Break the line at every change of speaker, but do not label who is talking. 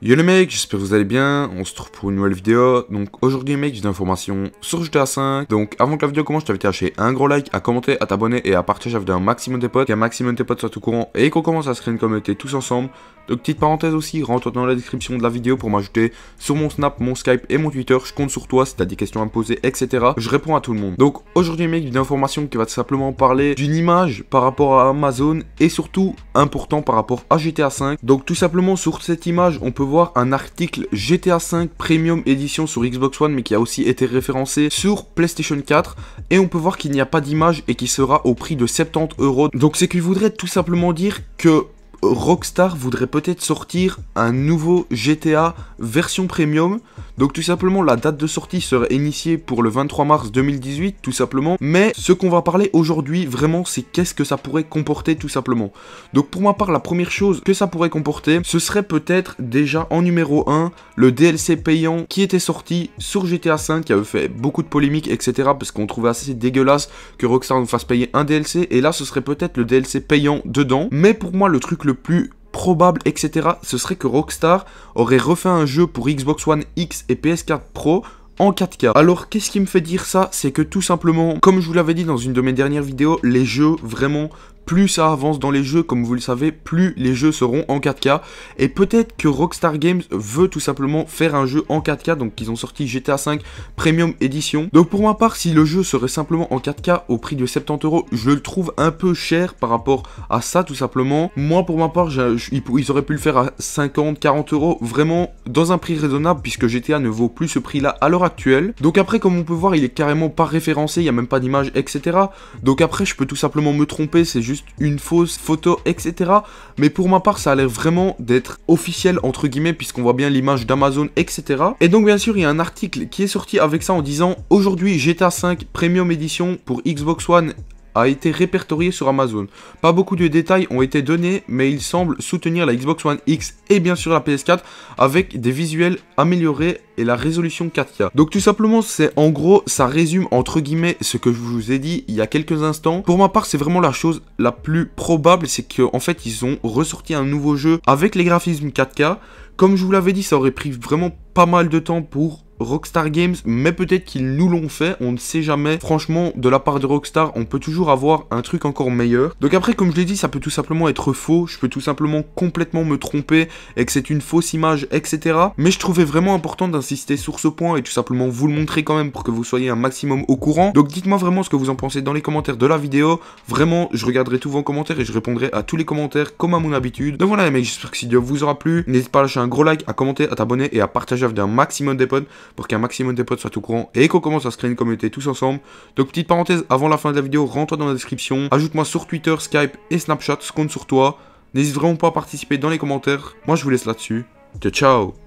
Yo les mecs, j'espère que vous allez bien, on se trouve pour une nouvelle vidéo. Donc aujourd'hui mec, j'ai des informations sur GTA 5. Donc avant que la vidéo commence, je t'invite à lâcher un gros like, à commenter, à t'abonner et à partager la vidéo à un maximum de potes, qu'un maximum de potes soient au courant et qu'on commence à se créer une communauté tous ensemble. Donc petite parenthèse aussi, rentre dans la description de la vidéo pour m'ajouter sur mon Snap, mon Skype et mon Twitter. Je compte sur toi si t'as des questions à me poser, etc. Je réponds à tout le monde. Donc aujourd'hui mec, une information qui va tout simplement parler d'une image par rapport à Amazon et surtout important par rapport à GTA 5. Donc tout simplement sur cette image, on peut voir un article GTA 5 Premium Edition sur Xbox One mais qui a aussi été référencé sur PlayStation 4 et on peut voir qu'il n'y a pas d'image et qui sera au prix de 70 €. Donc c'est qu'il voudrait tout simplement dire que Rockstar voudrait peut-être sortir un nouveau GTA version premium. Donc tout simplement la date de sortie serait initiée pour le 23 mars 2018 tout simplement. Mais ce qu'on va parler aujourd'hui vraiment c'est qu'est-ce que ça pourrait comporter tout simplement. Donc pour ma part la première chose que ça pourrait comporter ce serait peut-être déjà en numéro 1 le DLC payant qui était sorti sur GTA 5 qui avait fait beaucoup de polémiques etc. Parce qu'on trouvait assez dégueulasse que Rockstar nous fasse payer un DLC. Et là ce serait peut-être le DLC payant dedans. Mais pour moi le truc le plus probable, etc., ce serait que Rockstar aurait refait un jeu pour Xbox One X et PS4 Pro en 4K. Alors, qu'est-ce qui me fait dire ça? C'est que tout simplement, comme je vous l'avais dit dans une de mes dernières vidéos, les jeux, vraiment, plus ça avance dans les jeux, comme vous le savez, plus les jeux seront en 4K. Et peut-être que Rockstar Games veut tout simplement faire un jeu en 4K, donc ils ont sorti GTA 5 Premium Edition. Donc pour ma part, si le jeu serait simplement en 4K au prix de 70 €, je le trouve un peu cher par rapport à ça tout simplement. Moi pour ma part, ils auraient pu le faire à 50, 40 €, vraiment dans un prix raisonnable, puisque GTA ne vaut plus ce prix-là à l'heure actuelle. Donc après, comme on peut voir, il est carrément pas référencé, il n'y a même pas d'image, etc. Donc après, je peux tout simplement me tromper, c'est juste une fausse photo, etc. Mais pour ma part, ça a l'air vraiment d'être officiel, entre guillemets, puisqu'on voit bien l'image d'Amazon, etc. Et donc, bien sûr, il y a un article qui est sorti avec ça en disant « Aujourd'hui, GTA 5 Premium Edition pour Xbox One a été répertorié sur Amazon. Pas beaucoup de détails ont été donnés, mais il semble soutenir la Xbox One X et bien sûr la PS4 avec des visuels améliorés et la résolution 4K. Donc tout simplement, c'est en gros, ça résume entre guillemets ce que je vous ai dit il y a quelques instants. Pour ma part, c'est vraiment la chose la plus probable, c'est qu'en fait, ils ont ressorti un nouveau jeu avec les graphismes 4K. Comme je vous l'avais dit, ça aurait pris vraiment pas mal de temps pour Rockstar Games, mais peut-être qu'ils nous l'ont fait, on ne sait jamais. Franchement, de la part de Rockstar, on peut toujours avoir un truc encore meilleur. Donc après, comme je l'ai dit, ça peut tout simplement être faux, je peux tout simplement complètement me tromper et que c'est une fausse image, etc. Mais je trouvais vraiment important d'insister sur ce point et tout simplement vous le montrer quand même pour que vous soyez un maximum au courant. Donc dites-moi vraiment ce que vous en pensez dans les commentaires de la vidéo. Vraiment, je regarderai tous vos commentaires et je répondrai à tous les commentaires comme à mon habitude. Donc voilà les mecs, j'espère que cette vidéo vous aura plu. N'hésitez pas à lâcher un gros like, à commenter, à t'abonner et à partager la vidéo un maximum des potes pour qu'un maximum de potes soient au courant et qu'on commence à se créer une communauté tous ensemble. Donc petite parenthèse avant la fin de la vidéo, rentre dans la description, ajoute-moi sur Twitter, Skype et Snapchat, je compte sur toi. N'hésite vraiment pas à participer dans les commentaires. Moi je vous laisse là-dessus. Ciao ciao.